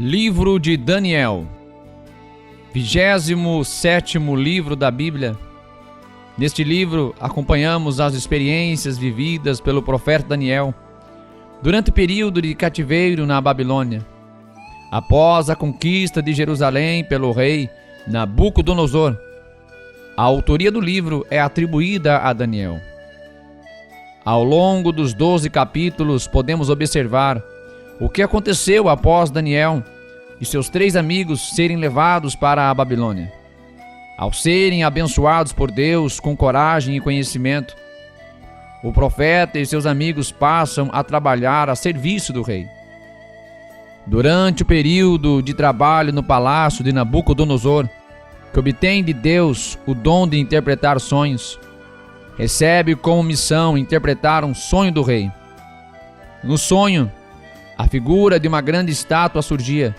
Livro de Daniel, 27º livro da Bíblia. Neste livro, acompanhamos as experiências vividas pelo profeta Daniel durante o período de cativeiro na Babilônia, após a conquista de Jerusalém pelo rei Nabucodonosor. A autoria do livro é atribuída a Daniel. Ao longo dos 12 capítulos, podemos observar o que aconteceu após Daniel e seus 3 amigos serem levados para a Babilônia. Ao serem abençoados por Deus com coragem e conhecimento, o profeta e seus amigos passam a trabalhar a serviço do rei. Durante o período de trabalho no palácio de Nabucodonosor, que obtém de Deus o dom de interpretar sonhos, recebe como missão interpretar um sonho do rei. No sonho, a figura de uma grande estátua surgia,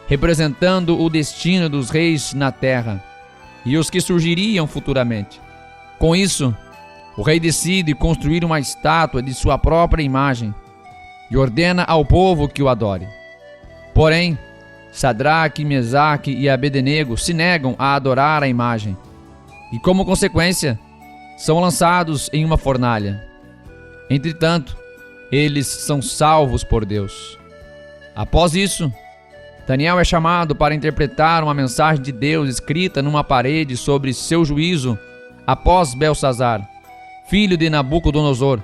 representando o destino dos reis na terra e os que surgiriam futuramente. Com isso, o rei decide construir uma estátua de sua própria imagem e ordena ao povo que o adore. Porém, Sadraque, Mesaque e Abednego se negam a adorar a imagem e, como consequência, são lançados em uma fornalha. Entretanto, eles são salvos por Deus. Após isso, Daniel é chamado para interpretar uma mensagem de Deus escrita numa parede sobre seu juízo após Belsazar, filho de Nabucodonosor,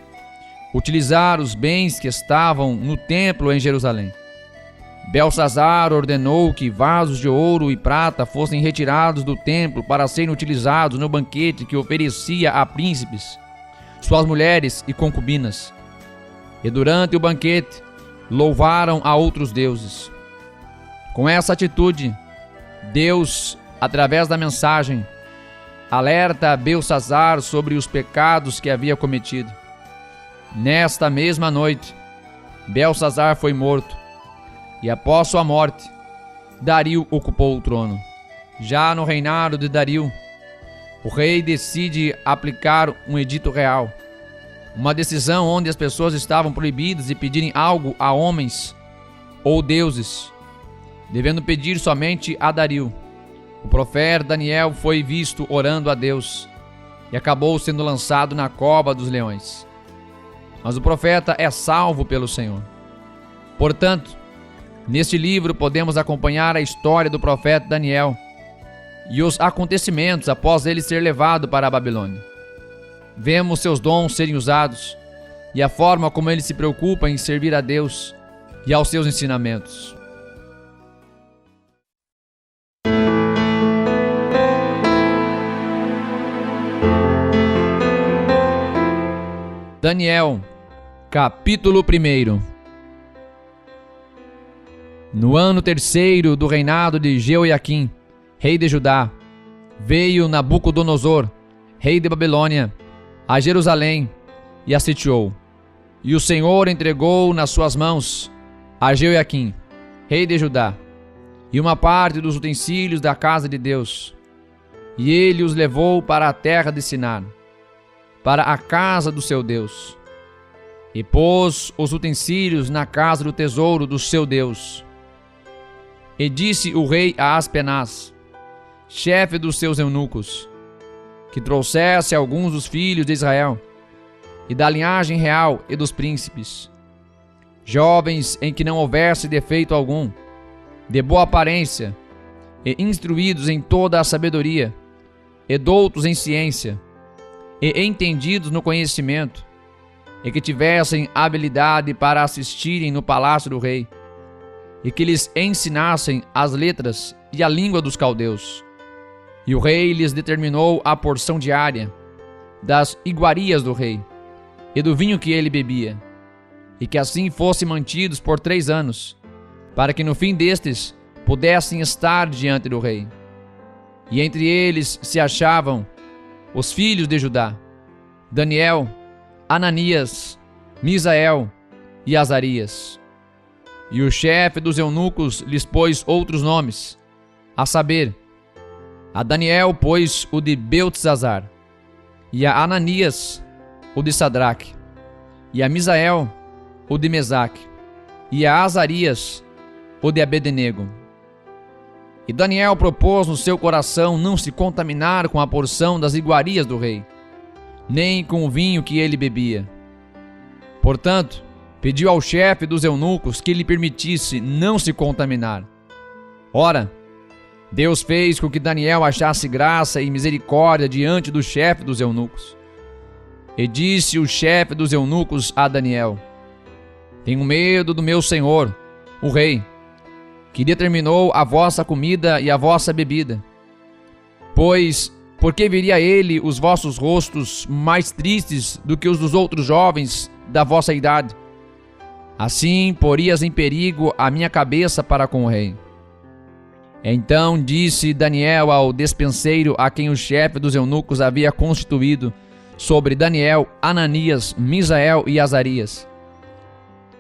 utilizar os bens que estavam no templo em Jerusalém. Belsazar ordenou que vasos de ouro e prata fossem retirados do templo para serem utilizados no banquete que oferecia a príncipes, suas mulheres e concubinas. E durante o banquete, louvaram a outros deuses. Com essa atitude, Deus, através da mensagem, alerta a Belsazar sobre os pecados que havia cometido. Nesta mesma noite, Belsazar foi morto, e após sua morte, Dario ocupou o trono. Já no reinado de Dario, o rei decide aplicar um edito real, uma decisão onde as pessoas estavam proibidas de pedirem algo a homens ou deuses, devendo pedir somente a Dario. O profeta Daniel foi visto orando a Deus e acabou sendo lançado na cova dos leões. Mas o profeta é salvo pelo Senhor. Portanto, neste livro podemos acompanhar a história do profeta Daniel e os acontecimentos após ele ser levado para a Babilônia. Vemos seus dons serem usados e a forma como ele se preocupa em servir a Deus e aos seus ensinamentos. Daniel, capítulo 1. No ano 3º do reinado de Jeoiaquim, rei de Judá, veio Nabucodonosor, rei de Babilônia, a Jerusalém e a sitiou. E o Senhor entregou nas suas mãos a Jeoiaquim, rei de Judá, e uma parte dos utensílios da casa de Deus. E ele os levou para a terra de Sinar, para a casa do seu Deus, e pôs os utensílios na casa do tesouro do seu Deus. E disse o rei a Aspenaz, chefe dos seus eunucos, que trouxesse alguns dos filhos de Israel, e da linhagem real e dos príncipes, jovens em que não houvesse defeito algum, de boa aparência, e instruídos em toda a sabedoria, e doutos em ciência, e entendidos no conhecimento, e que tivessem habilidade para assistirem no palácio do rei, e que lhes ensinassem as letras e a língua dos caldeus. E o rei lhes determinou a porção diária das iguarias do rei e do vinho que ele bebia, e que assim fossem mantidos por 3 anos, para que no fim destes pudessem estar diante do rei. E entre eles se achavam os filhos de Judá, Daniel, Ananias, Misael e Azarias. E o chefe dos eunucos lhes pôs outros nomes, a saber, a Daniel pôs o de Beltesazar, e a Ananias o de Sadraque, e a Misael o de Mesaque, e a Azarias o de Abed-nego. E Daniel propôs no seu coração não se contaminar com a porção das iguarias do rei, nem com o vinho que ele bebia. Portanto, pediu ao chefe dos eunucos que lhe permitisse não se contaminar. Ora, Deus fez com que Daniel achasse graça e misericórdia diante do chefe dos eunucos. E disse o chefe dos eunucos a Daniel: tenho medo do meu senhor, o rei, que determinou a vossa comida e a vossa bebida. Pois, por que viria ele os vossos rostos mais tristes do que os dos outros jovens da vossa idade? Assim porias em perigo a minha cabeça para com o rei. Então disse Daniel ao despenseiro a quem o chefe dos eunucos havia constituído sobre Daniel, Ananias, Misael e Azarias: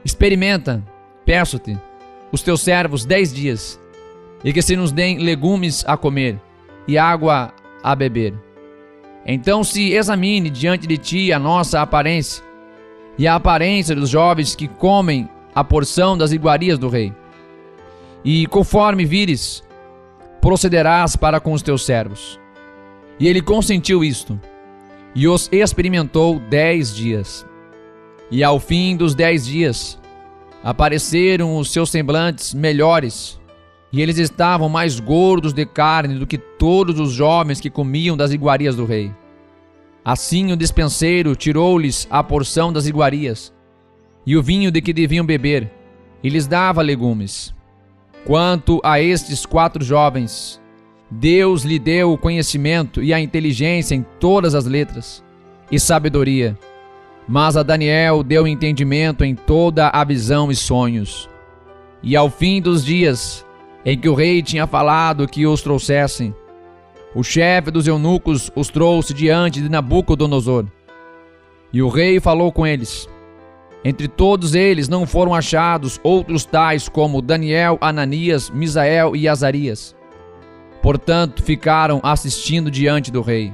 experimenta, peço-te, os teus servos 10 dias, e que se nos deem legumes a comer e água a beber. Então se examine diante de ti a nossa aparência e a aparência dos jovens que comem a porção das iguarias do rei. E conforme vires, procederás para com os teus servos. E ele consentiu isto, e os experimentou 10 dias. E ao fim dos 10 dias, apareceram os seus semblantes melhores, e eles estavam mais gordos de carne do que todos os jovens que comiam das iguarias do rei. Assim o despenseiro tirou-lhes a porção das iguarias, e o vinho de que deviam beber, e lhes dava legumes. Quanto a estes 4 jovens, Deus lhe deu o conhecimento e a inteligência em todas as letras, e sabedoria. Mas a Daniel deu entendimento em toda a visão e sonhos. E ao fim dos dias, em que o rei tinha falado que os trouxessem, o chefe dos eunucos os trouxe diante de Nabucodonosor. E o rei falou com eles. Entre todos eles não foram achados outros tais como Daniel, Ananias, Misael e Azarias. Portanto, ficaram assistindo diante do rei.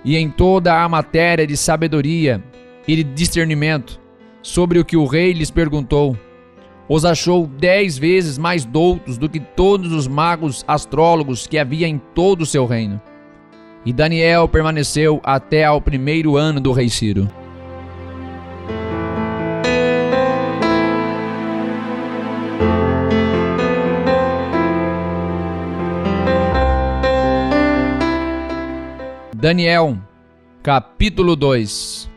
E em toda a matéria de sabedoria e de discernimento sobre o que o rei lhes perguntou, os achou 10 vezes mais doutos do que todos os magos astrólogos que havia em todo o seu reino. E Daniel permaneceu até ao 1º ano do rei Ciro. Daniel, capítulo 2.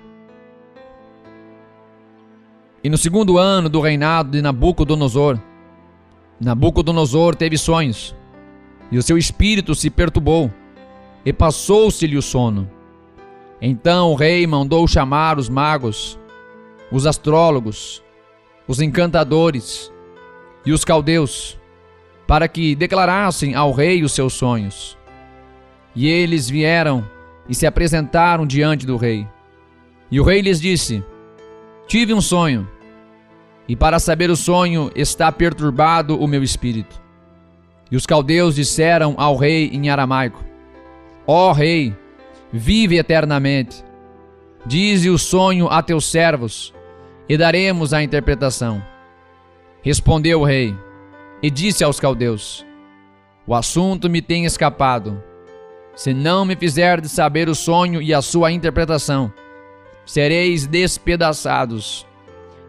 E no 2º ano do reinado de Nabucodonosor, Nabucodonosor teve sonhos, e o seu espírito se perturbou, e passou-se-lhe o sono. Então o rei mandou chamar os magos, os astrólogos, os encantadores e os caldeus, para que declarassem ao rei os seus sonhos. E eles vieram e se apresentaram diante do rei. E o rei lhes disse: tive um sonho, e para saber o sonho está perturbado o meu espírito. E os caldeus disseram ao rei em aramaico: ó rei, vive eternamente. Dize o sonho a teus servos, e daremos a interpretação. Respondeu o rei, e disse aos caldeus: o assunto me tem escapado. Se não me fizerdes saber o sonho e a sua interpretação, sereis despedaçados,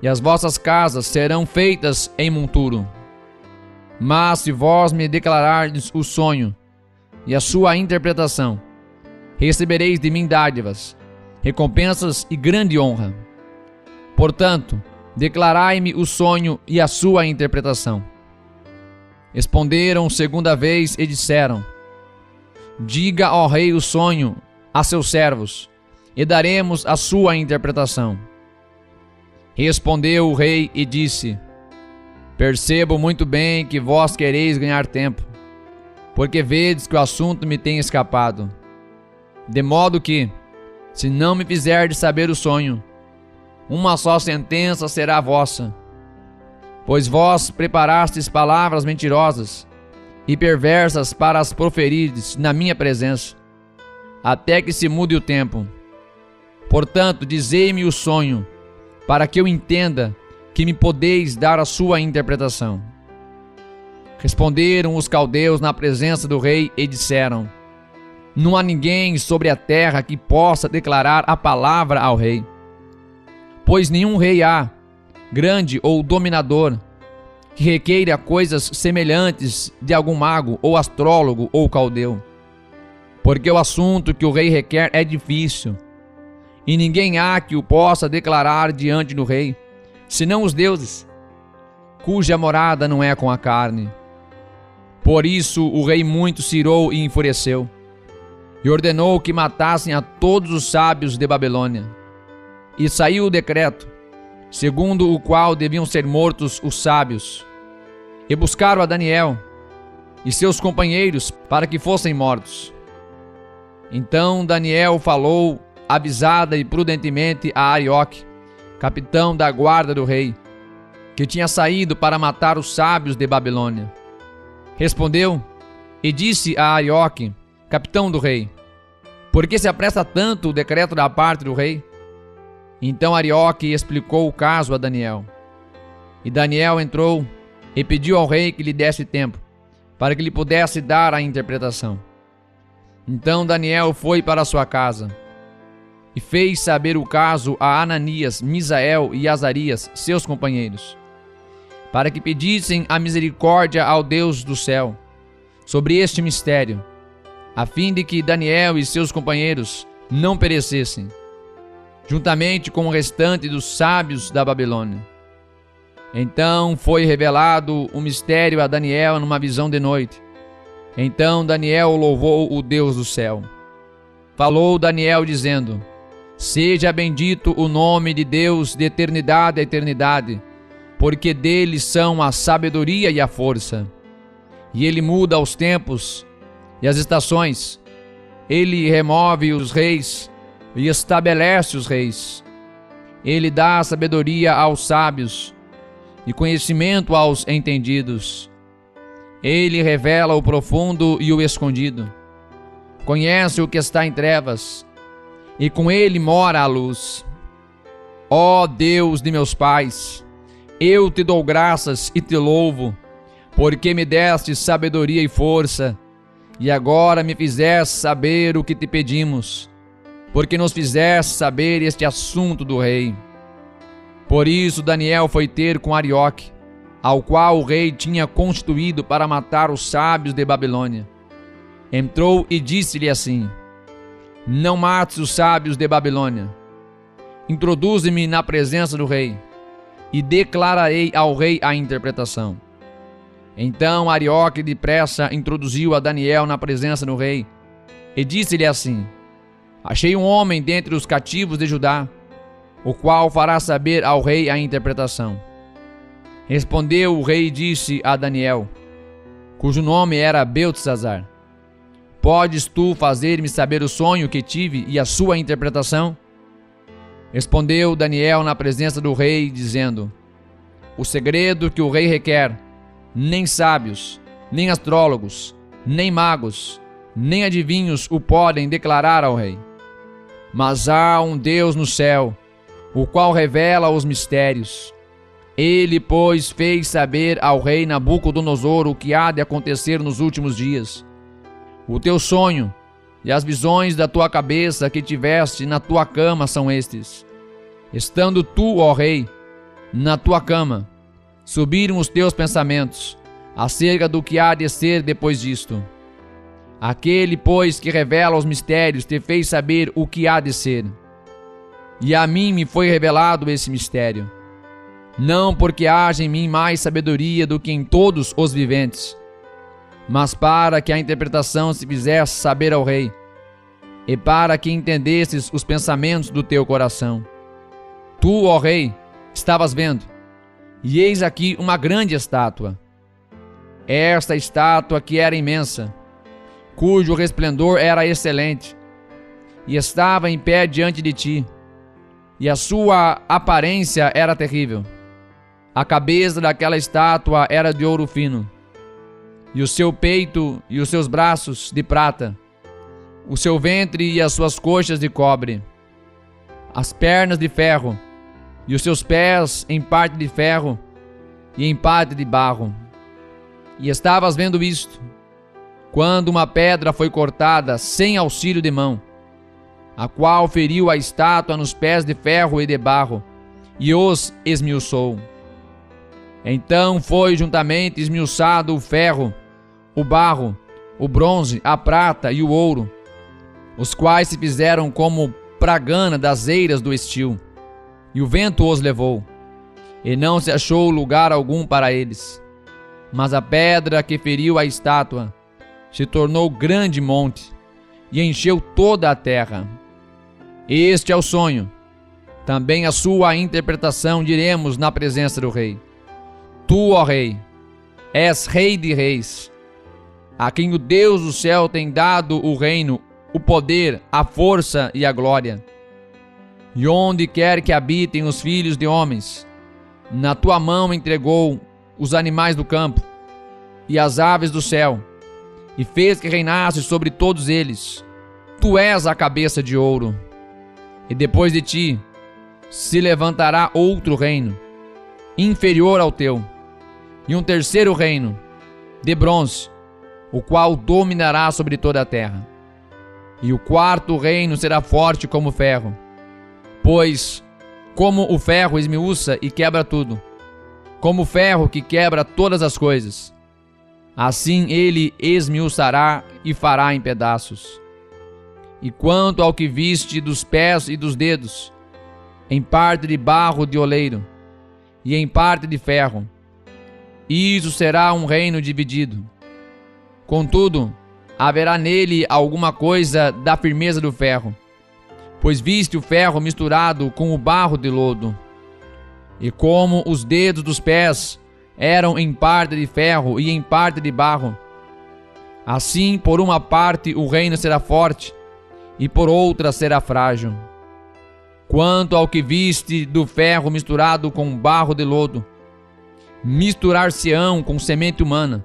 e as vossas casas serão feitas em monturo. Mas se vós me declarardes o sonho e a sua interpretação, recebereis de mim dádivas, recompensas e grande honra. Portanto, declarai-me o sonho e a sua interpretação. Responderam segunda vez e disseram: diga ao rei o sonho a seus servos, e daremos a sua interpretação. Respondeu o rei e disse: percebo muito bem que vós quereis ganhar tempo, porque vedes que o assunto me tem escapado. De modo que, se não me fizerdes saber o sonho, uma só sentença será vossa. Pois vós preparastes palavras mentirosas e perversas para as proferirdes na minha presença, até que se mude o tempo. Portanto, dizei-me o sonho, para que eu entenda que me podeis dar a sua interpretação. Responderam os caldeus na presença do rei e disseram: não há ninguém sobre a terra que possa declarar a palavra ao rei, pois nenhum rei há, grande ou dominador, que requeira coisas semelhantes de algum mago ou astrólogo ou caldeu. Porque o assunto que o rei requer é difícil, e ninguém há que o possa declarar diante do rei, senão os deuses, cuja morada não é com a carne. Por isso o rei muito se irou e enfureceu, e ordenou que matassem a todos os sábios de Babilônia. E saiu o decreto, segundo o qual deviam ser mortos os sábios. E buscaram a Daniel e seus companheiros para que fossem mortos. Então Daniel falou avisada e prudentemente a Arioque, capitão da guarda do rei, que tinha saído para matar os sábios de Babilônia. Respondeu e disse a Arioque, capitão do rei: por que se apressa tanto o decreto da parte do rei? Então Arioque explicou o caso a Daniel. E Daniel entrou e pediu ao rei que lhe desse tempo, para que lhe pudesse dar a interpretação. Então Daniel foi para sua casa e fez saber o caso a Ananias, Misael e Azarias, seus companheiros, para que pedissem a misericórdia ao Deus do céu sobre este mistério, a fim de que Daniel e seus companheiros não perecessem, juntamente com o restante dos sábios da Babilônia. Então foi revelado o mistério a Daniel numa visão de noite. Então Daniel louvou o Deus do céu. Falou Daniel dizendo: seja bendito o nome de Deus de eternidade a eternidade, porque dele são a sabedoria e a força. E ele muda os tempos e as estações. Ele remove os reis e estabelece os reis. Ele dá sabedoria aos sábios e conhecimento aos entendidos. Ele revela o profundo e o escondido. Conhece o que está em trevas, e com ele mora a luz. Ó Deus de meus pais, eu te dou graças e te louvo, porque me deste sabedoria e força, e agora me fizeste saber o que te pedimos, porque nos fizeste saber este assunto do rei. Por isso Daniel foi ter com Arioque, ao qual o rei tinha constituído para matar os sábios de Babilônia. Entrou e disse-lhe assim: não mates os sábios de Babilônia. Introduze-me na presença do rei, e declararei ao rei a interpretação. Então Arioque depressa introduziu a Daniel na presença do rei, e disse-lhe assim: achei um homem dentre os cativos de Judá, o qual fará saber ao rei a interpretação. Respondeu o rei e disse a Daniel, cujo nome era Beltesazar: podes tu fazer-me saber o sonho que tive e a sua interpretação? Respondeu Daniel na presença do rei, dizendo: o segredo que o rei requer, nem sábios, nem astrólogos, nem magos, nem adivinhos o podem declarar ao rei. Mas há um Deus no céu, o qual revela os mistérios. Ele, pois, fez saber ao rei Nabucodonosor o que há de acontecer nos últimos dias. O teu sonho e as visões da tua cabeça que tiveste na tua cama são estes. Estando tu, ó rei, na tua cama, subiram os teus pensamentos acerca do que há de ser depois disto. Aquele, pois, que revela os mistérios te fez saber o que há de ser. E a mim me foi revelado esse mistério, não porque haja em mim mais sabedoria do que em todos os viventes, mas para que a interpretação se fizesse saber ao rei, e para que entendesses os pensamentos do teu coração. Tu, ó rei, estavas vendo, e eis aqui uma grande estátua. Esta estátua que era imensa, cujo resplendor era excelente, e estava em pé diante de ti, e a sua aparência era terrível. A cabeça daquela estátua era de ouro fino, e o seu peito e os seus braços de prata, o seu ventre e as suas coxas de cobre, as pernas de ferro, e os seus pés em parte de ferro e em parte de barro, E estavas vendo isto, quando uma pedra foi cortada sem auxílio de mão, a qual feriu a estátua nos pés de ferro e de barro, e os esmiuçou. Então foi juntamente esmiuçado o ferro, o barro, o bronze, a prata e o ouro, os quais se fizeram como pragana das eiras do estio, e o vento os levou, e não se achou lugar algum para eles. Mas a pedra que feriu a estátua se tornou grande monte, e encheu toda a terra. Este é o sonho. Também a sua interpretação diremos na presença do rei. Tu, ó rei, és rei de reis, a quem o Deus do céu tem dado o reino, o poder, a força e a glória. E onde quer que habitem os filhos de homens, na tua mão entregou os animais do campo e as aves do céu, e fez que reinasse sobre todos eles. Tu és a cabeça de ouro, e depois de ti se levantará outro reino, inferior ao teu, e um terceiro reino, de bronze, o qual dominará sobre toda a terra. E o quarto reino será forte como ferro, pois, como o ferro esmiuça e quebra tudo, como o ferro que quebra todas as coisas, assim ele esmiuçará e fará em pedaços. E quanto ao que viste dos pés e dos dedos, em parte de barro de oleiro, e em parte de ferro, isso será um reino dividido. Contudo, haverá nele alguma coisa da firmeza do ferro, pois viste o ferro misturado com o barro de lodo. E como os dedos dos pés eram em parte de ferro e em parte de barro, assim por uma parte o reino será forte, e por outra será frágil. Quanto ao que viste do ferro misturado com barro de lodo, misturar-se-ão com semente humana,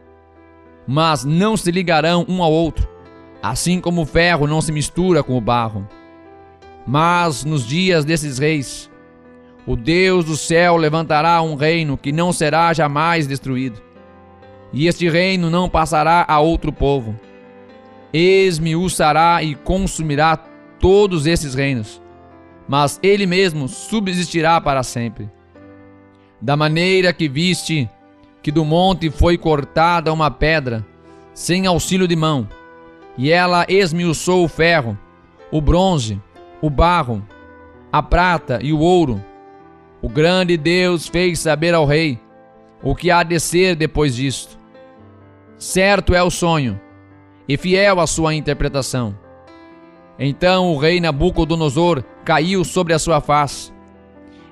mas não se ligarão um ao outro, assim como o ferro não se mistura com o barro. Mas nos dias desses reis, o Deus do céu levantará um reino que não será jamais destruído, e este reino não passará a outro povo. Esmiuçará e consumirá todos esses reinos, mas ele mesmo subsistirá para sempre. Da maneira que viste que do monte foi cortada uma pedra, sem auxílio de mão, e ela esmiuçou o ferro, o bronze, o barro, a prata e o ouro, o grande Deus fez saber ao rei o que há de ser depois disto. Certo é o sonho, e fiel a sua interpretação. Então o rei Nabucodonosor caiu sobre a sua face,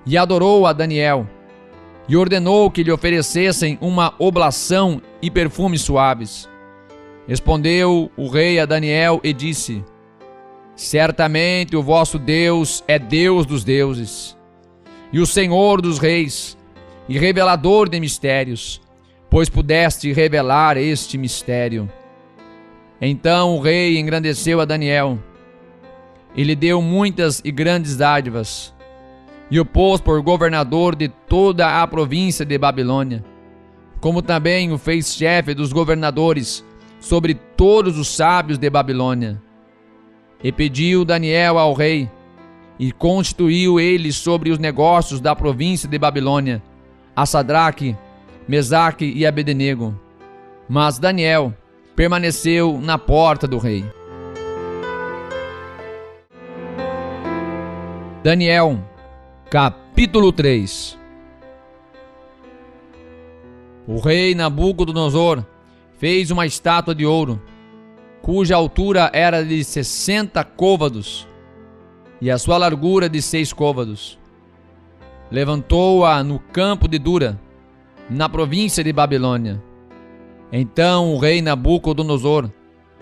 e adorou a Daniel, e ordenou que lhe oferecessem uma oblação e perfumes suaves. Respondeu o rei a Daniel e disse: Certamente o vosso Deus é Deus dos deuses, e o Senhor dos reis, e revelador de mistérios, pois pudeste revelar este mistério. Então o rei engrandeceu a Daniel, e lhe deu muitas e grandes dádivas, e o pôs por governador de toda a província de Babilônia, como também o fez chefe dos governadores sobre todos os sábios de Babilônia. E pediu Daniel ao rei, e constituiu ele sobre os negócios da província de Babilônia, a Sadraque, Mesaque e Abednego. Mas Daniel permaneceu na porta do rei. Daniel, capítulo 3. O rei Nabucodonosor fez uma estátua de ouro, cuja altura era de 60 côvados, e a sua largura de 6 côvados. Levantou-a no campo de Dura, na província de Babilônia. Então o rei Nabucodonosor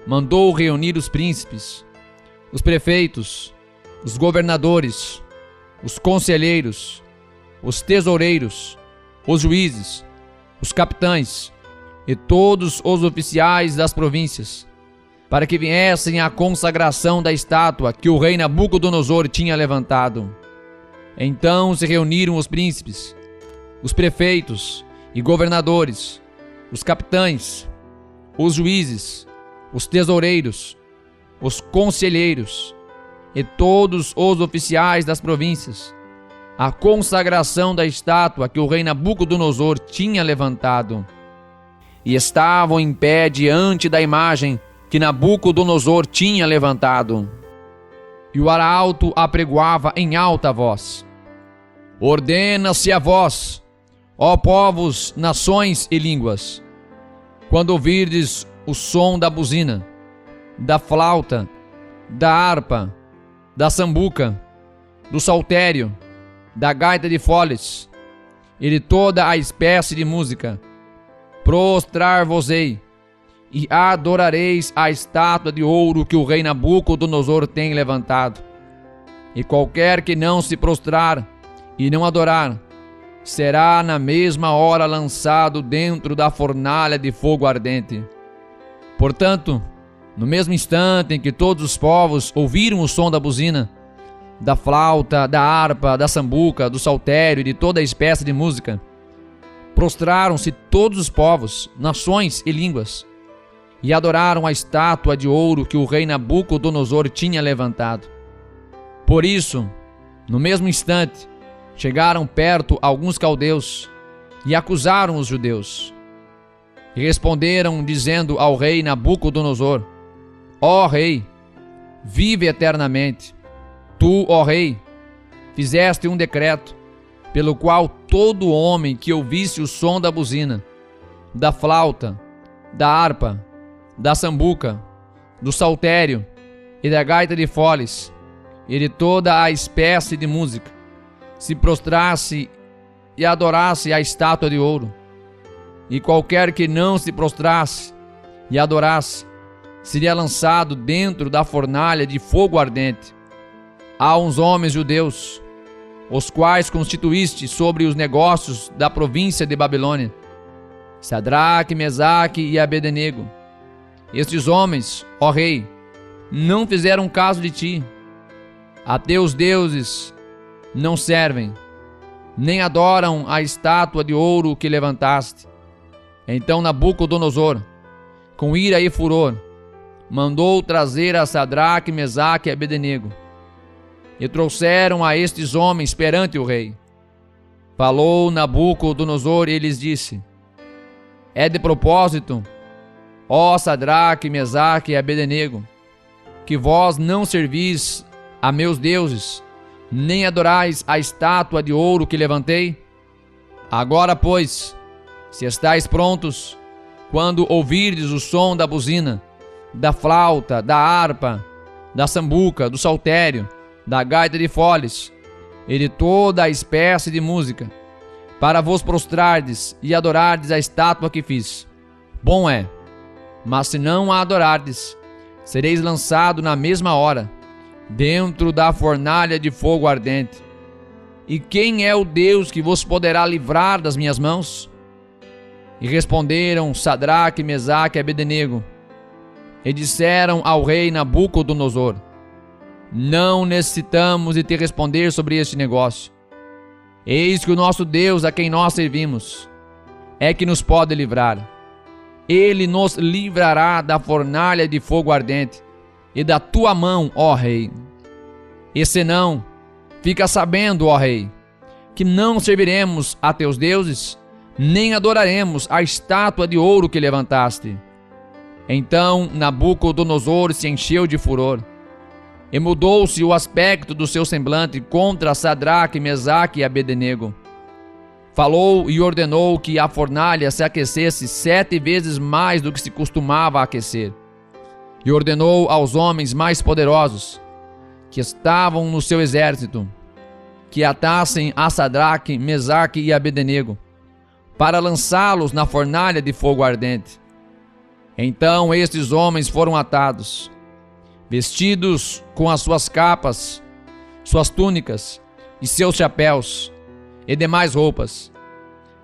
mandou reunir os príncipes, os prefeitos, os governadores, os conselheiros, os tesoureiros, os juízes, os capitães e todos os oficiais das províncias, para que viessem à consagração da estátua que o rei Nabucodonosor tinha levantado. Então se reuniram os príncipes, os prefeitos e governadores, os capitães, os juízes, os tesoureiros, os conselheiros e todos os oficiais das províncias, a consagração da estátua que o rei Nabucodonosor tinha levantado. E estavam em pé diante da imagem que Nabucodonosor tinha levantado. E o arauto apregoava em alta voz: Ordena-se a vós, ó povos, nações e línguas, quando ouvirdes o som da buzina, da flauta, da harpa, da sambuca, do saltério, da gaita de foles e de toda a espécie de música, prostrar-vos-ei e adorareis a estátua de ouro que o rei Nabucodonosor tem levantado. E qualquer que não se prostrar e não adorar, será na mesma hora lançado dentro da fornalha de fogo ardente. Portanto, no mesmo instante em que todos os povos ouviram o som da buzina, da flauta, da harpa, da sambuca, do saltério e de toda a espécie de música, prostraram-se todos os povos, nações e línguas, e adoraram a estátua de ouro que o rei Nabucodonosor tinha levantado. Por isso, no mesmo instante, chegaram perto alguns caldeus e acusaram os judeus. E responderam, dizendo ao rei Nabucodonosor: Ó rei, vive eternamente. Tu, ó rei, fizeste um decreto, pelo qual todo homem que ouvisse o som da buzina, da flauta, da harpa, da sambuca, do saltério e da gaita de foles, e de toda a espécie de música, se prostrasse e adorasse a estátua de ouro. E qualquer que não se prostrasse e adorasse, seria lançado dentro da fornalha de fogo ardente. Há uns homens judeus, os quais constituíste sobre os negócios da província de Babilônia, Sadraque, Mesaque e Abednego. Estes homens, ó rei, não fizeram caso de ti. A teus deuses não servem, nem adoram a estátua de ouro que levantaste. Então Nabucodonosor, com ira e furor, mandou trazer a Sadraque, Mesaque e Abednego. E trouxeram a estes homens perante o rei. Falou Nabucodonosor e lhes disse: É de propósito, ó Sadraque, Mesaque e Abednego, que vós não servis a meus deuses, nem adorais a estátua de ouro que levantei? Agora, pois, se estáis prontos, quando ouvirdes o som da buzina, da flauta, da harpa, da sambuca, do saltério, da gaita de foles e de toda a espécie de música, para vos prostrardes e adorardes a estátua que fiz, bom é. Mas se não a adorardes, sereis lançado na mesma hora dentro da fornalha de fogo ardente. E quem é o Deus que vos poderá livrar das minhas mãos? E responderam Sadraque, Mesaque e Abednego, e disseram ao rei Nabucodonosor: Não necessitamos de te responder sobre este negócio. Eis que o nosso Deus, a quem nós servimos, é que nos pode livrar. Ele nos livrará da fornalha de fogo ardente e da tua mão, ó rei. E senão, fica sabendo, ó rei, que não serviremos a teus deuses, nem adoraremos a estátua de ouro que levantaste. Então Nabucodonosor se encheu de furor, e mudou-se o aspecto do seu semblante contra Sadraque, Mesaque e Abednego. Falou e ordenou que a fornalha se aquecesse 7 vezes mais do que se costumava aquecer. E ordenou aos homens mais poderosos, que estavam no seu exército, que atassem a Sadraque, Mesaque e Abednego, para lançá-los na fornalha de fogo ardente. Então estes homens foram atados, vestidos com as suas capas, suas túnicas e seus chapéus e demais roupas,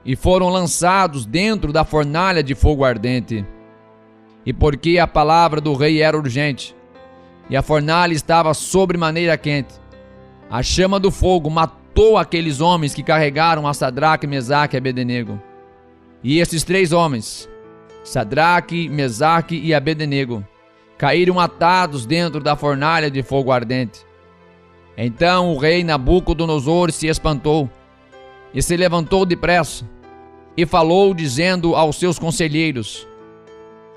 e foram lançados dentro da fornalha de fogo ardente. E porque a palavra do rei era urgente, e a fornalha estava sobremaneira quente, a chama do fogo matou aqueles homens que carregaram a Sadraque, Mesaque e Abednego. E estes 3 homens Sadraque, Mesaque e Abednego caíram atados dentro da fornalha de fogo ardente. Então o rei Nabucodonosor se espantou e se levantou depressa e falou, dizendo aos seus conselheiros: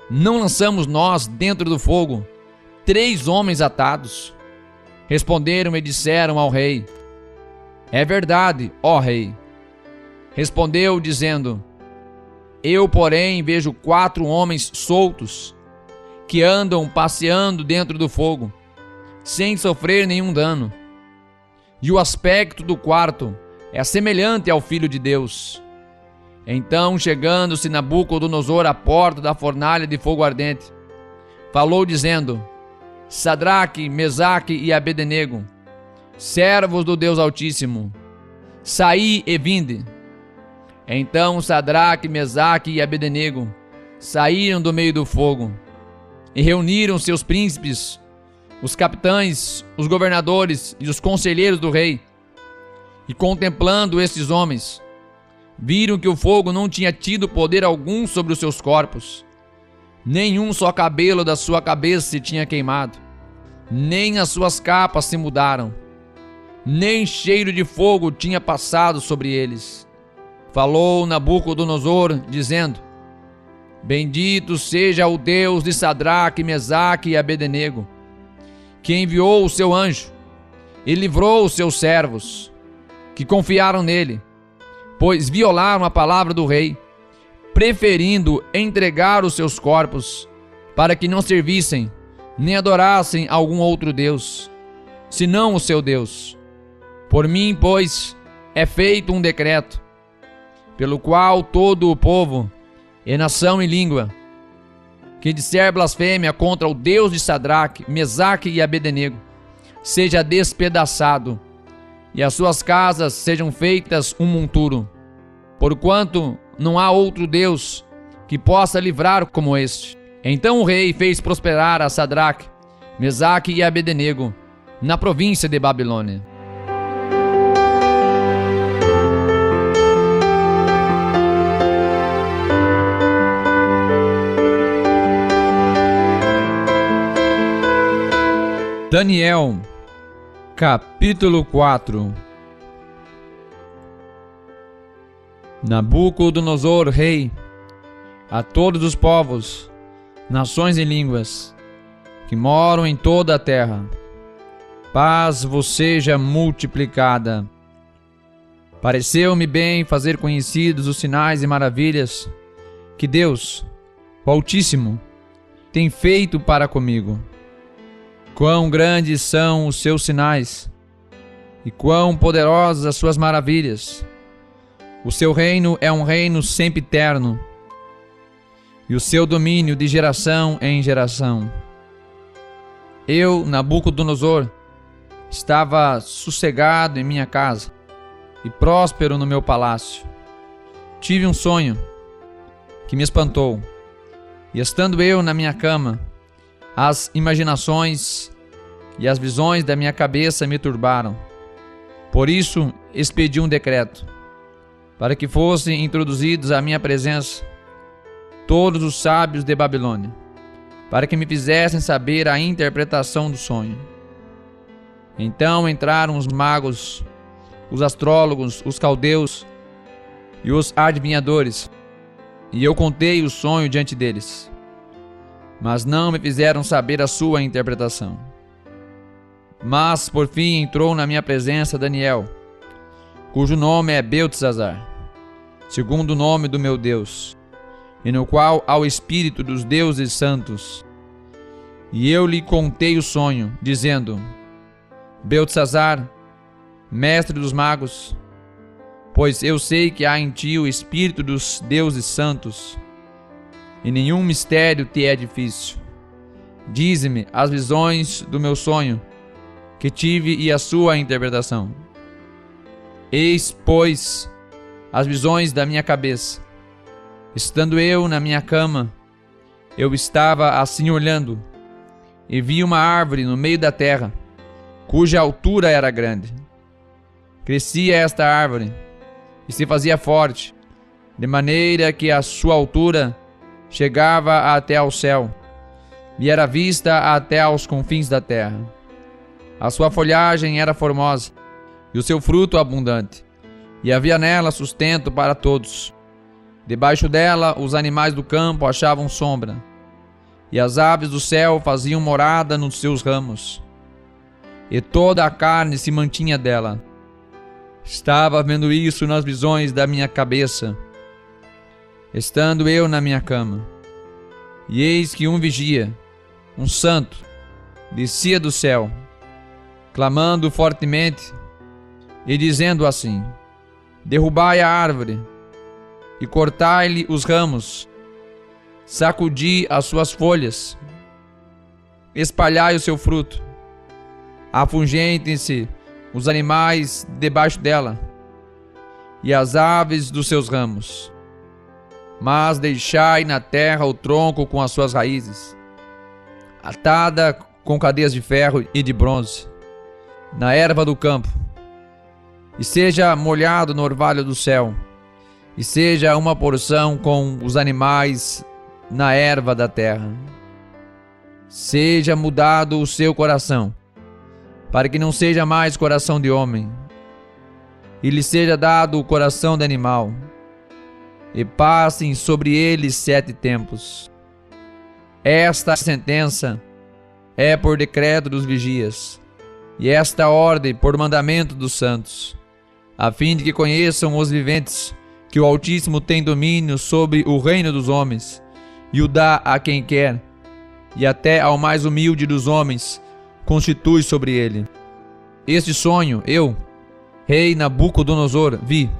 Não lançamos nós dentro do fogo 3 homens atados? Responderam e disseram ao rei: É verdade, ó rei. Respondeu, dizendo: Eu, porém, vejo 4 homens soltos que andam passeando dentro do fogo, sem sofrer nenhum dano. E o aspecto do quarto é semelhante ao Filho de Deus. Então, chegando-se Nabucodonosor à porta da fornalha de fogo ardente, falou dizendo: Sadraque, Mesaque e Abednego, servos do Deus Altíssimo, saí e vinde. Então Sadraque, Mesaque e Abednego saíram do meio do fogo e reuniram seus príncipes, os capitães, os governadores e os conselheiros do rei. E contemplando estes homens, viram que o fogo não tinha tido poder algum sobre os seus corpos. Nenhum só cabelo da sua cabeça se tinha queimado, nem as suas capas se mudaram, nem cheiro de fogo tinha passado sobre eles. Falou Nabucodonosor, dizendo: Bendito seja o Deus de Sadraque, Mesaque e Abednego, que enviou o seu anjo e livrou os seus servos, que confiaram nele, pois violaram a palavra do rei, preferindo entregar os seus corpos, para que não servissem nem adorassem algum outro Deus, senão o seu Deus. Por mim, pois, é feito um decreto, pelo qual todo o povo, e nação e língua, que disser blasfêmia contra o Deus de Sadraque, Mesaque e Abednego, seja despedaçado, e as suas casas sejam feitas um monturo, porquanto não há outro Deus que possa livrar como este. Então o rei fez prosperar a Sadraque, Mesaque e Abednego na província de Babilônia. Daniel, capítulo 4. Nabucodonosor, rei, a todos os povos, nações e línguas, que moram em toda a terra, paz vos seja multiplicada. Pareceu-me bem fazer conhecidos os sinais e maravilhas que Deus, o Altíssimo, tem feito para comigo. Quão grandes são os seus sinais, e quão poderosas as suas maravilhas. O seu reino é um reino sempiterno, e o seu domínio de geração em geração. Eu, Nabucodonosor, estava sossegado em minha casa e próspero no meu palácio. Tive um sonho que me espantou, e estando eu na minha cama, as imaginações e as visões da minha cabeça me turbaram. Por isso expedi um decreto, para que fossem introduzidos à minha presença todos os sábios de Babilônia, para que me fizessem saber a interpretação do sonho. Então entraram os magos, os astrólogos, os caldeus e os adivinhadores, e eu contei o sonho diante deles, mas não me fizeram saber a sua interpretação. Mas por fim entrou na minha presença Daniel, cujo nome é Beltesazar, segundo o nome do meu Deus, e no qual há o espírito dos deuses santos. E eu lhe contei o sonho, dizendo: Beltesazar, mestre dos magos, pois eu sei que há em ti o espírito dos deuses santos, e nenhum mistério te é difícil. Dize-me as visões do meu sonho que tive e a sua interpretação. Eis, pois, as visões da minha cabeça. Estando eu na minha cama, eu estava assim olhando, e vi uma árvore no meio da terra, cuja altura era grande. Crescia esta árvore, e se fazia forte, de maneira que a sua altura chegava até ao céu, e era vista até aos confins da terra. A sua folhagem era formosa, e o seu fruto abundante, e havia nela sustento para todos. Debaixo dela os animais do campo achavam sombra, e as aves do céu faziam morada nos seus ramos. E toda a carne se mantinha dela. Estava vendo isso nas visões da minha cabeça, estando eu na minha cama. E eis que um vigia, um santo, descia do céu, clamando fortemente e dizendo assim: derrubai a árvore e cortai-lhe os ramos, sacudi as suas folhas, espalhai o seu fruto, afugentem-se os animais debaixo dela e as aves dos seus ramos, mas deixai na terra o tronco com as suas raízes, atada com cadeias de ferro e de bronze, na erva do campo, e seja molhado no orvalho do céu, e seja uma porção com os animais na erva da terra. Seja mudado o seu coração, para que não seja mais coração de homem, e lhe seja dado o coração de animal, e passem sobre ele 7 tempos. Esta sentença é por decreto dos vigias, e esta ordem por mandamento dos santos, a fim de que conheçam os viventes que o Altíssimo tem domínio sobre o reino dos homens, e o dá a quem quer, e até ao mais humilde dos homens constitui sobre ele. Este sonho eu, rei Nabucodonosor, vi.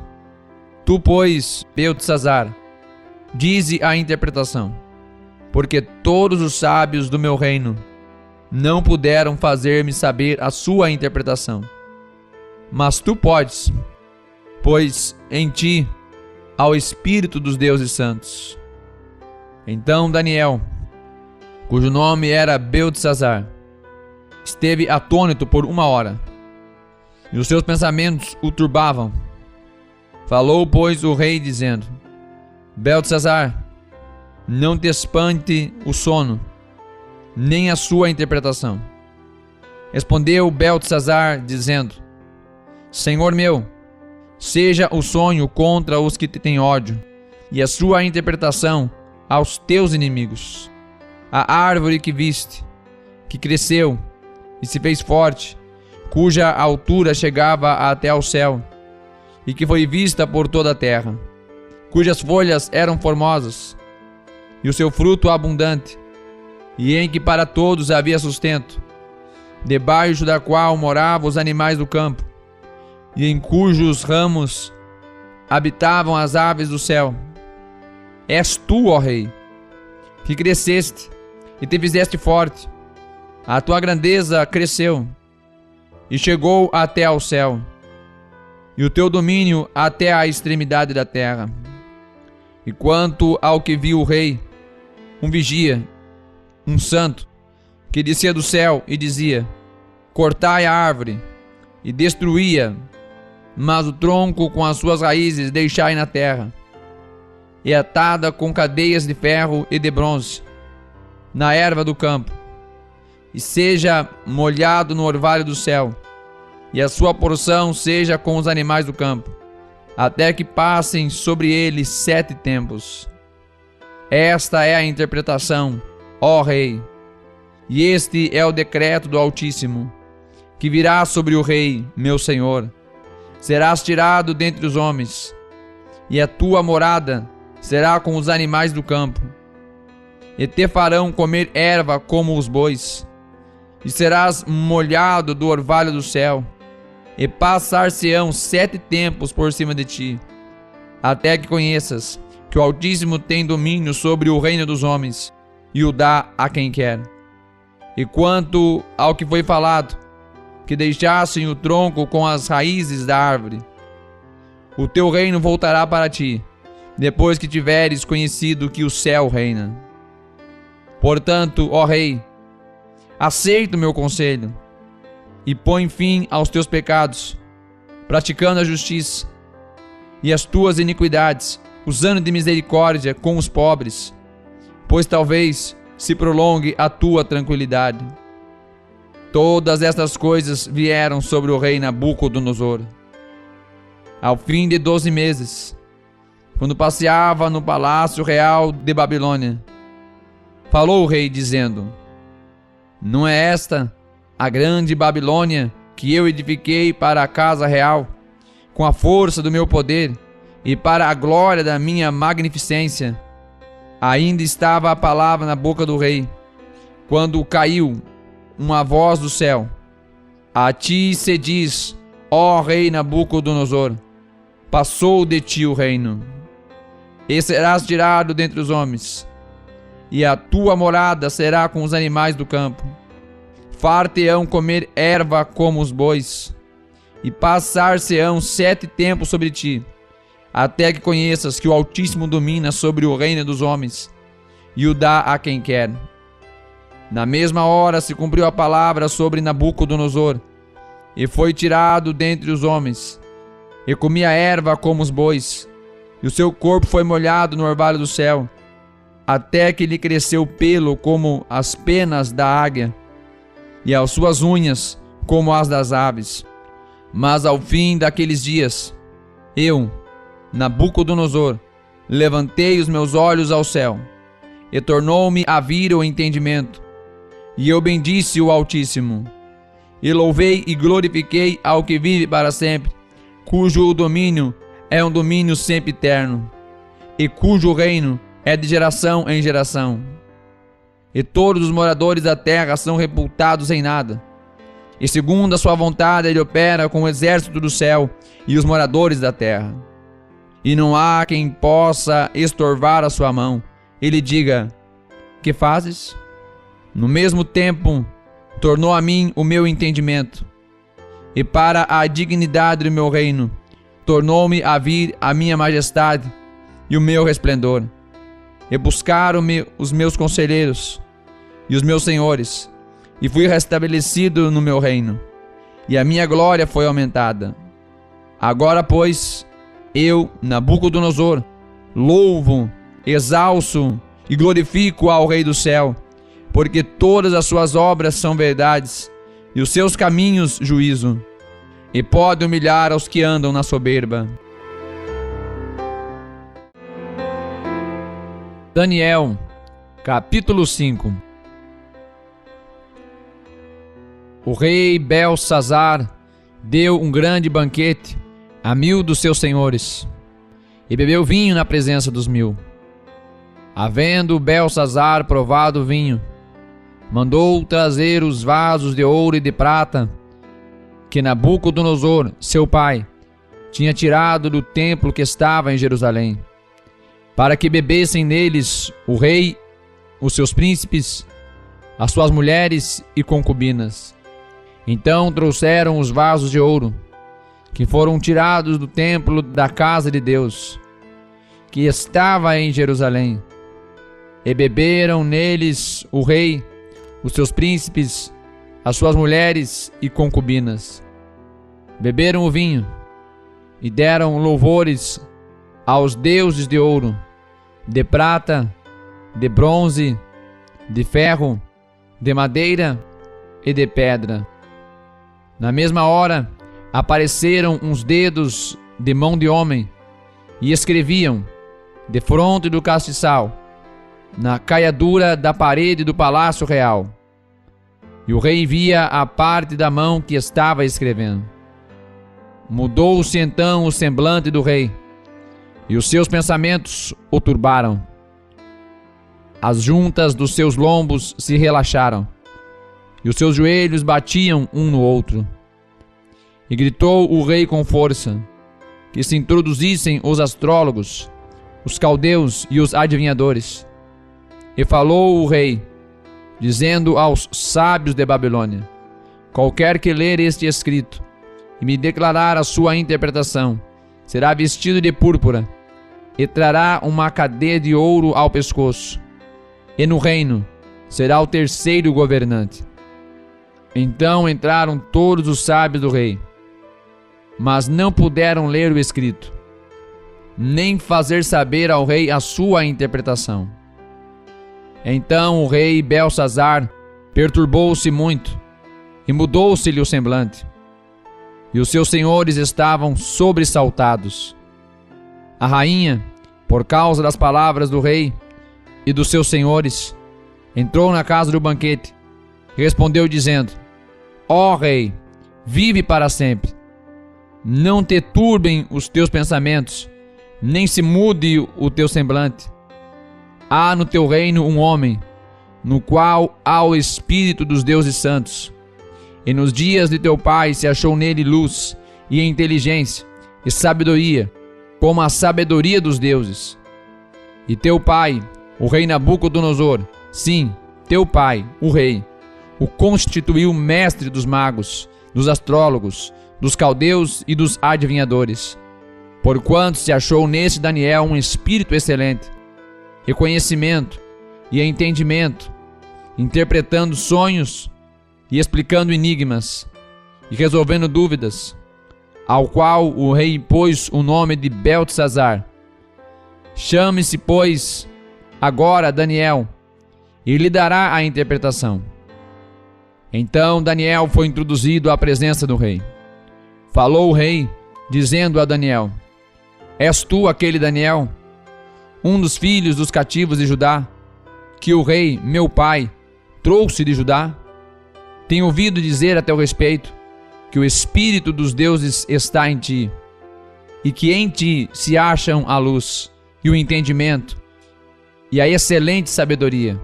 Tu, pois, Beltesazar, dize a interpretação, porque todos os sábios do meu reino não puderam fazer-me saber a sua interpretação. Mas tu podes, pois em ti há o Espírito dos deuses santos. Então Daniel, cujo nome era Beltesazar, esteve atônito por 1 hora, e os seus pensamentos o turbavam. Falou, pois, o rei, dizendo: Beltesazar, não te espante o sono, nem a sua interpretação. Respondeu Beltesazar, dizendo: Senhor meu, seja o sonho contra os que te têm ódio, e a sua interpretação aos teus inimigos. A árvore que viste, que cresceu e se fez forte, cuja altura chegava até ao céu, e que foi vista por toda a terra, cujas folhas eram formosas, e o seu fruto abundante, e em que para todos havia sustento, debaixo da qual moravam os animais do campo, e em cujos ramos habitavam as aves do céu. És tu, ó Rei, que cresceste e te fizeste forte. A tua grandeza cresceu e chegou até ao céu, e o teu domínio até à extremidade da terra. E quanto ao que viu o rei, um vigia, um santo, que descia do céu e dizia: cortai a árvore e destruía, mas o tronco com as suas raízes deixai na terra, e atada com cadeias de ferro e de bronze, na erva do campo, e seja molhado no orvalho do céu, e a sua porção seja com os animais do campo, até que passem sobre ele 7 tempos. Esta é a interpretação, ó Rei, e este é o decreto do Altíssimo, que virá sobre o rei, meu senhor. Serás tirado dentre os homens, e a tua morada será com os animais do campo, e te farão comer erva como os bois, e serás molhado do orvalho do céu, e passar-se-ão 7 tempos por cima de ti, até que conheças que o Altíssimo tem domínio sobre o reino dos homens, e o dá a quem quer. E quanto ao que foi falado, que deixassem o tronco com as raízes da árvore, o teu reino voltará para ti, depois que tiveres conhecido que o céu reina. Portanto, ó Rei, aceita o meu conselho, e põe fim aos teus pecados, praticando a justiça, e as tuas iniquidades, usando de misericórdia com os pobres, pois talvez se prolongue a tua tranquilidade. Todas estas coisas vieram sobre o rei Nabucodonosor. Ao fim de 12 meses, quando passeava no palácio real de Babilônia, falou o rei dizendo: não é esta a grande Babilônia que eu edifiquei para a casa real, com a força do meu poder e para a glória da minha magnificência? Ainda estava a palavra na boca do rei, quando caiu uma voz do céu: a ti se diz, ó rei Nabucodonosor, passou de ti o reino, e serás tirado dentre os homens, e a tua morada será com os animais do campo. Far-te-ão comer erva como os bois, e passar-se-ão 7 tempos sobre ti, até que conheças que o Altíssimo domina sobre o reino dos homens, e o dá a quem quer. Na mesma hora se cumpriu a palavra sobre Nabucodonosor, e foi tirado dentre os homens, e comia erva como os bois, e o seu corpo foi molhado no orvalho do céu, até que lhe cresceu pelo como as penas da águia, e as suas unhas como as das aves. Mas ao fim daqueles dias, eu, Nabucodonosor, levantei os meus olhos ao céu, e tornou-me a vir o entendimento, e eu bendisse o Altíssimo, e louvei e glorifiquei ao que vive para sempre, cujo domínio é um domínio sempre eterno, e cujo reino é de geração em geração. E todos os moradores da terra são reputados em nada, e segundo a sua vontade ele opera com o exército do céu e os moradores da terra. E não há quem possa estorvar a sua mão, e lhe diga: que fazes? No mesmo tempo, tornou a mim o meu entendimento, e para a dignidade do meu reino, tornou-me a vir a minha majestade e o meu resplendor. E buscaram-me os meus conselheiros e os meus senhores, e fui restabelecido no meu reino, e a minha glória foi aumentada. Agora, pois, eu, Nabucodonosor, louvo, exalço e glorifico ao Rei do céu, porque todas as suas obras são verdades, e os seus caminhos juízo, e pode humilhar aos que andam na soberba. Daniel, capítulo 5. O rei Belsazar deu um grande banquete a 1000 dos seus senhores, e bebeu vinho na presença dos 1000. Havendo Belsazar provado o vinho, mandou trazer os vasos de ouro e de prata que Nabucodonosor, seu pai, tinha tirado do templo que estava em Jerusalém, para que bebessem neles o rei, os seus príncipes, as suas mulheres e concubinas. Então trouxeram os vasos de ouro, que foram tirados do templo da casa de Deus, que estava em Jerusalém, e beberam neles o rei, os seus príncipes, as suas mulheres e concubinas. Beberam o vinho e deram louvores aos deuses de ouro, de prata, de bronze, de ferro, de madeira e de pedra. Na mesma hora apareceram uns dedos de mão de homem e escreviam defronte do castiçal, na caiadura da parede do palácio real. E o rei via a parte da mão que estava escrevendo. Mudou-se então o semblante do rei, e os seus pensamentos o turbaram. As juntas dos seus lombos se relaxaram, e os seus joelhos batiam um no outro. E gritou o rei com força, que se introduzissem os astrólogos, os caldeus e os adivinhadores. E falou o rei, dizendo aos sábios de Babilônia: qualquer que ler este escrito e me declarar a sua interpretação, será vestido de púrpura e trará uma cadeia de ouro ao pescoço, e no reino será o terceiro governante. Então entraram todos os sábios do rei, mas não puderam ler o escrito, nem fazer saber ao rei a sua interpretação. Então o rei Belsazar perturbou-se muito e mudou-se-lhe o semblante, e os seus senhores estavam sobressaltados. A rainha, por causa das palavras do rei e dos seus senhores, entrou na casa do banquete e respondeu dizendo: Ó rei, vive para sempre. Não te turbem os teus pensamentos, nem se mude o teu semblante. Há no teu reino um homem, no qual há o Espírito dos deuses santos. E nos dias de teu pai se achou nele luz e inteligência e sabedoria, como a sabedoria dos deuses. E teu pai, o rei Nabucodonosor, sim, teu pai, o rei, o constituiu mestre dos magos, dos astrólogos, dos caldeus e dos adivinhadores. Porquanto se achou nesse Daniel um espírito excelente, e conhecimento e entendimento, interpretando sonhos e explicando enigmas e resolvendo dúvidas, ao qual o rei pôs o nome de Beltesazar. Chame-se, pois, agora Daniel, e lhe dará a interpretação. Então Daniel foi introduzido à presença do rei. Falou o rei, dizendo a Daniel: És tu aquele Daniel, um dos filhos dos cativos de Judá, que o rei, meu pai, trouxe de Judá? Tenho ouvido dizer a teu respeito que o Espírito dos deuses está em ti, e que em ti se acham a luz e o entendimento e a excelente sabedoria.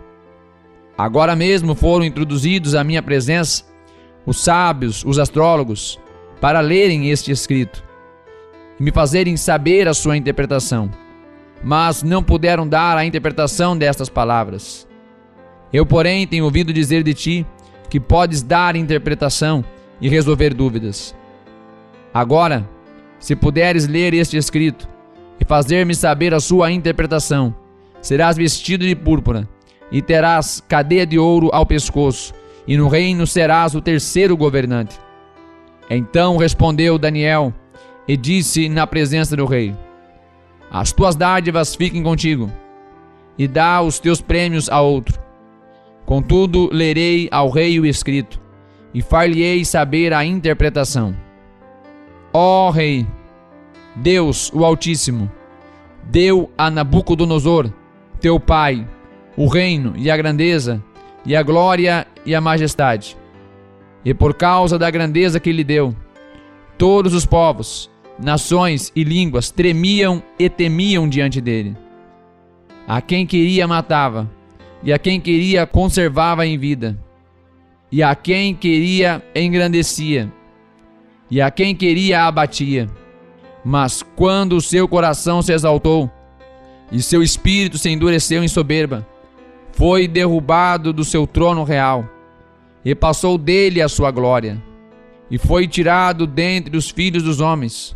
Agora mesmo foram introduzidos à minha presença os sábios, os astrólogos, para lerem este escrito e me fazerem saber a sua interpretação, mas não puderam dar a interpretação destas palavras. Eu, porém, tenho ouvido dizer de ti que podes dar interpretação e resolver dúvidas. Agora, se puderes ler este escrito e fazer-me saber a sua interpretação, serás vestido de púrpura e terás cadeia de ouro ao pescoço, e no reino serás o terceiro governante. Então respondeu Daniel e disse na presença do rei: As tuas dádivas fiquem contigo, e dá os teus prêmios a outro. Contudo, lerei ao rei o escrito, e far-lhe-ei saber a interpretação. Ó rei, Deus, o Altíssimo, deu a Nabucodonosor, teu pai, o reino e a grandeza, e a glória e a majestade. E por causa da grandeza que lhe deu, todos os povos, nações e línguas tremiam e temiam diante dele. A quem queria matava, e a quem queria conservava em vida, e a quem queria engrandecia, e a quem queria abatia. Mas quando o seu coração se exaltou, e seu espírito se endureceu em soberba, foi derrubado do seu trono real, e passou dele a sua glória, e foi tirado dentre os filhos dos homens.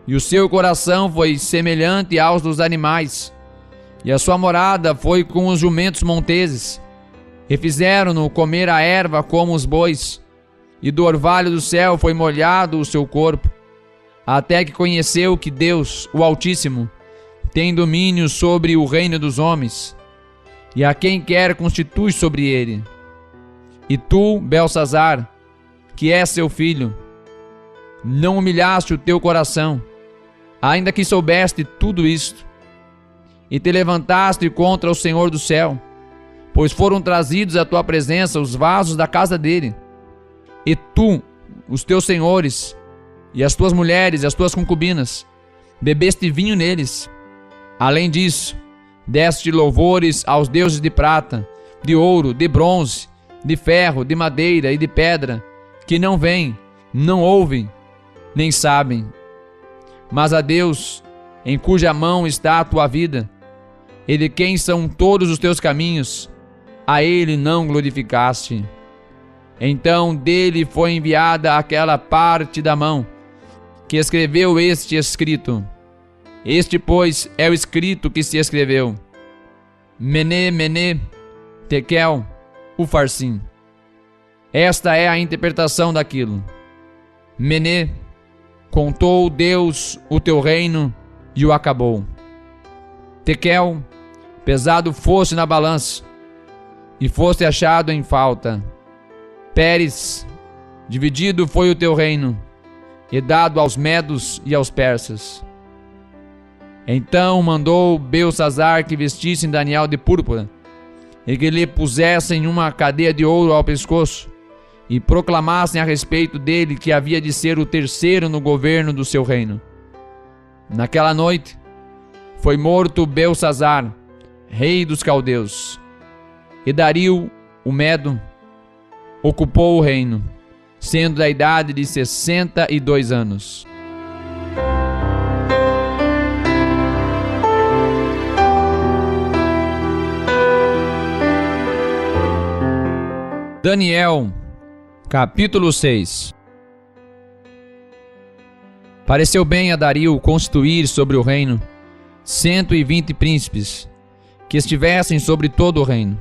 E o seu coração foi semelhante aos dos animais, e a sua morada foi com os jumentos monteses, e fizeram-no comer a erva como os bois, e do orvalho do céu foi molhado o seu corpo, até que conheceu que Deus, o Altíssimo, tem domínio sobre o reino dos homens, e a quem quer constitui sobre ele. E tu, Belsazar, que és seu filho, não humilhaste o teu coração, ainda que soubeste tudo isto, e te levantaste contra o Senhor do céu, pois foram trazidos à tua presença os vasos da casa dele, e tu, os teus senhores, e as tuas mulheres e as tuas concubinas, bebeste vinho neles. Além disso, deste louvores aos deuses de prata, de ouro, de bronze, de ferro, de madeira e de pedra, que não veem, não ouvem, nem sabem. Mas a Deus, em cuja mão está a tua vida, e de quem são todos os teus caminhos, a ele não glorificaste. Então dele foi enviada aquela parte da mão que escreveu este escrito. Este, pois, é o escrito que se escreveu: Mene, Mene, Tekel, Ufarsim. Esta é a interpretação daquilo. Mene, contou Deus o teu reino e o acabou. Tekel, pesado fosse na balança, e foste achado em falta. Pérez, dividido foi o teu reino, e dado aos medos e aos persas. Então mandou Beltsazar que vestissem Daniel de púrpura, e que lhe pusessem uma cadeia de ouro ao pescoço, e proclamassem a respeito dele que havia de ser o terceiro no governo do seu reino. Naquela noite foi morto Beltsazar, rei dos caldeus, e Dario, o Medo, ocupou o reino, sendo da idade de 62 anos. Daniel, capítulo 6. Pareceu bem a Dario constituir sobre o reino 120 príncipes, que estivessem sobre todo o reino,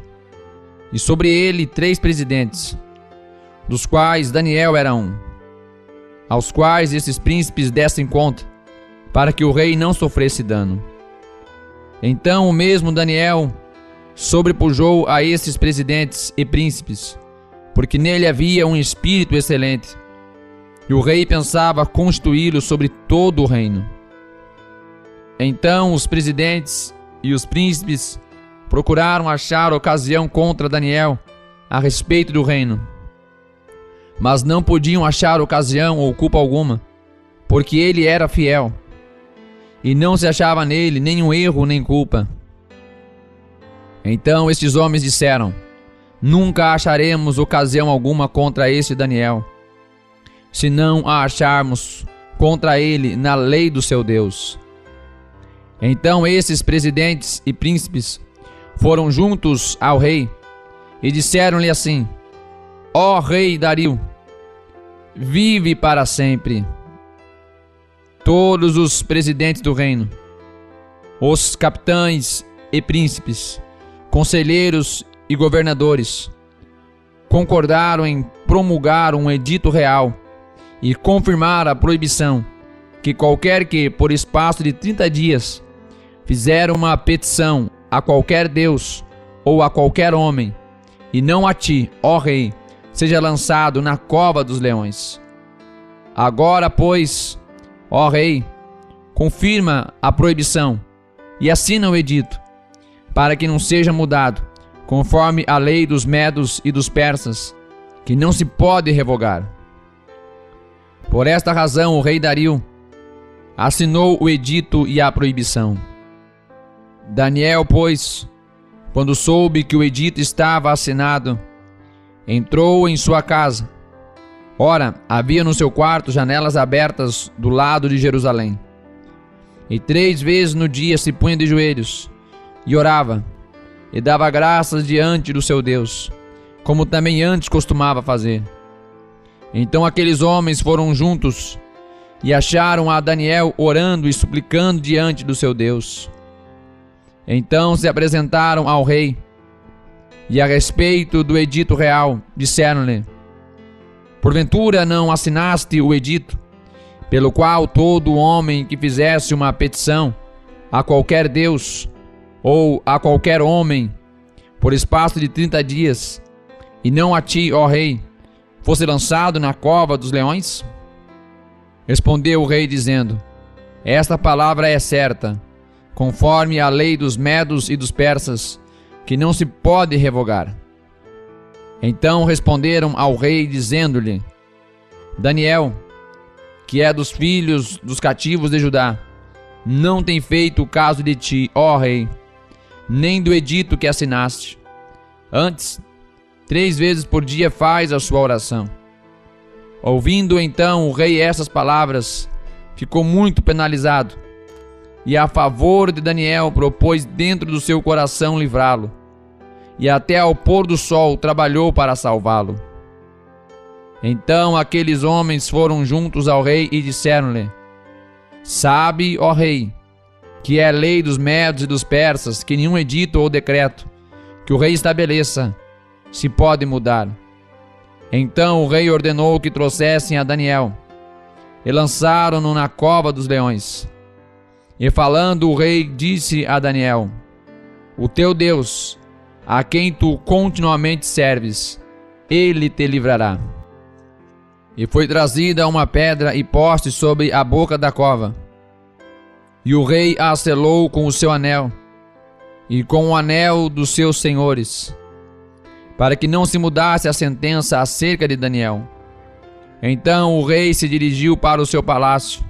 e sobre ele 3 presidentes, dos quais Daniel era um, aos quais esses príncipes dessem conta, para que o rei não sofresse dano. Então o mesmo Daniel sobrepujou a esses presidentes e príncipes, porque nele havia um espírito excelente, e o rei pensava constituí-lo sobre todo o reino. Então os presidentes e os príncipes procuraram achar ocasião contra Daniel a respeito do reino, mas não podiam achar ocasião ou culpa alguma, porque ele era fiel, e não se achava nele nenhum erro nem culpa. Então estes homens disseram: nunca acharemos ocasião alguma contra este Daniel, se não a acharmos contra ele na lei do seu Deus. Então esses presidentes e príncipes foram juntos ao rei e disseram-lhe assim: ó rei Dario, vive para sempre. Todos os presidentes do reino, os capitães e príncipes, conselheiros e governadores, concordaram em promulgar um edito real e confirmar a proibição que qualquer que, por espaço de 30 dias, fizer uma petição a qualquer Deus ou a qualquer homem, e não a ti, ó rei, seja lançado na cova dos leões. Agora, pois, ó rei, confirma a proibição e assina o edito, para que não seja mudado, conforme a lei dos medos e dos persas, que não se pode revogar. Por esta razão o rei Dario assinou o edito e a proibição. Daniel, pois, quando soube que o edito estava assinado, entrou em sua casa. Ora, havia no seu quarto janelas abertas do lado de Jerusalém. E 3 vezes no dia se punha de joelhos e orava, e dava graças diante do seu Deus, como também antes costumava fazer. Então aqueles homens foram juntos e acharam a Daniel orando e suplicando diante do seu Deus. Então se apresentaram ao rei, e a respeito do edito real, disseram-lhe: porventura não assinaste o edito, pelo qual todo homem que fizesse uma petição a qualquer Deus ou a qualquer homem, por espaço de 30 dias, e não a ti, ó rei, fosse lançado na cova dos leões? Respondeu o rei dizendo: esta palavra é certa, conforme a lei dos medos e dos persas, que não se pode revogar. Então responderam ao rei dizendo-lhe: Daniel, que é dos filhos dos cativos de Judá, não tem feito caso de ti, ó rei, nem do edito que assinaste. Antes, 3 vezes por dia faz a sua oração. Ouvindo então o rei essas palavras, ficou muito penalizado, e a favor de Daniel propôs dentro do seu coração livrá-lo, e até ao pôr do sol trabalhou para salvá-lo. Então aqueles homens foram juntos ao rei e disseram-lhe: sabe, ó rei, que é lei dos medos e dos persas que nenhum edito ou decreto que o rei estabeleça se pode mudar. Então o rei ordenou que trouxessem a Daniel e lançaram-no na cova dos leões. E falando o rei disse a Daniel: o teu Deus, a quem tu continuamente serves, ele te livrará. E foi trazida uma pedra e poste sobre a boca da cova. E o rei a selou com o seu anel, e com o anel dos seus senhores, para que não se mudasse a sentença acerca de Daniel. Então o rei se dirigiu para o seu palácio,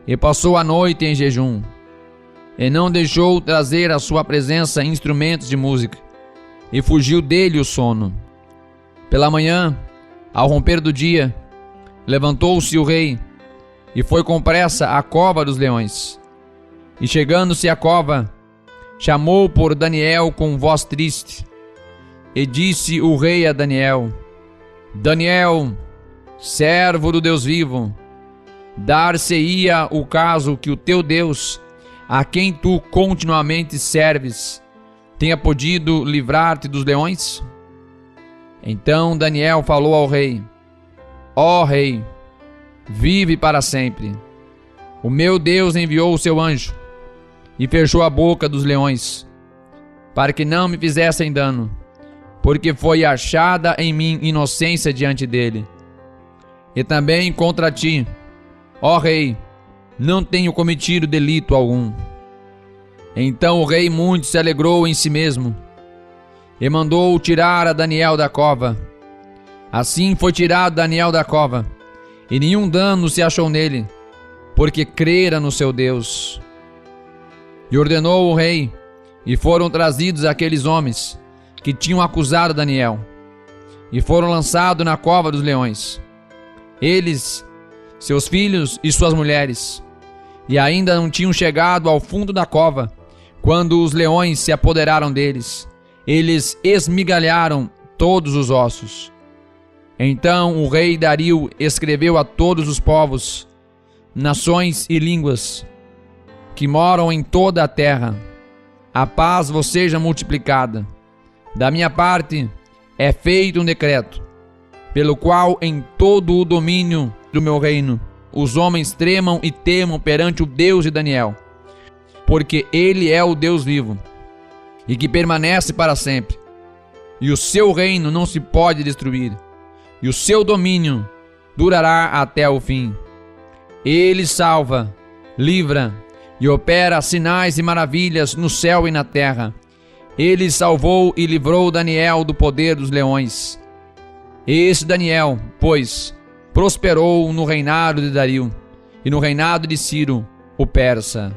e passou a noite em jejum, e não deixou trazer à sua presença instrumentos de música, e fugiu dele o sono. Pela manhã, ao romper do dia, levantou-se o rei, e foi com pressa à cova dos leões. E chegando-se à cova, chamou por Daniel com voz triste. E disse o rei a Daniel: Daniel, servo do Deus vivo, dar-se-ia o caso que o teu Deus, a quem tu continuamente serves, tenha podido livrar-te dos leões? Então Daniel falou ao rei: Ó rei, vive para sempre. O meu Deus enviou o seu anjo e fechou a boca dos leões, para que não me fizessem dano, porque foi achada em mim inocência diante dele. E também contra ti, ó rei, não tenho cometido delito algum. Então o rei muito se alegrou em si mesmo, e mandou tirar a Daniel da cova. Assim foi tirado Daniel da cova, e nenhum dano se achou nele, porque crera no seu Deus. E ordenou o rei, e foram trazidos aqueles homens que tinham acusado Daniel, e foram lançados na cova dos leões, eles, seus filhos e suas mulheres, e ainda não tinham chegado ao fundo da cova, quando os leões se apoderaram deles. Eles esmigalharam todos os ossos. Então o rei Dario escreveu a todos os povos, nações e línguas que moram em toda a terra: a paz vos seja multiplicada. Da minha parte é feito um decreto, pelo qual em todo o domínio do meu reino os homens tremam e temam perante o Deus de Daniel, porque ele é o Deus vivo e que permanece para sempre, e o seu reino não se pode destruir, e o seu domínio durará até o fim. Ele salva, livra e opera sinais e maravilhas no céu e na terra. Ele salvou e livrou Daniel do poder dos leões. Esse Daniel, pois, prosperou no reinado de Dario e no reinado de Ciro, o persa.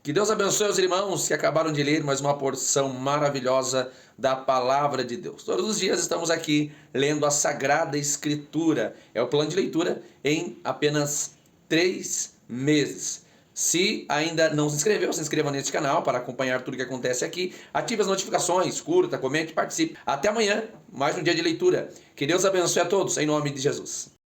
Que Deus abençoe os irmãos que acabaram de ler mais uma porção maravilhosa da Palavra de Deus. Todos os dias estamos aqui lendo a Sagrada Escritura. É o plano de leitura em apenas 3 meses. Se ainda não se inscreveu, se inscreva neste canal para acompanhar tudo que acontece aqui. Ative as notificações, curta, comente, participe. Até amanhã, mais um dia de leitura. Que Deus abençoe a todos, em nome de Jesus.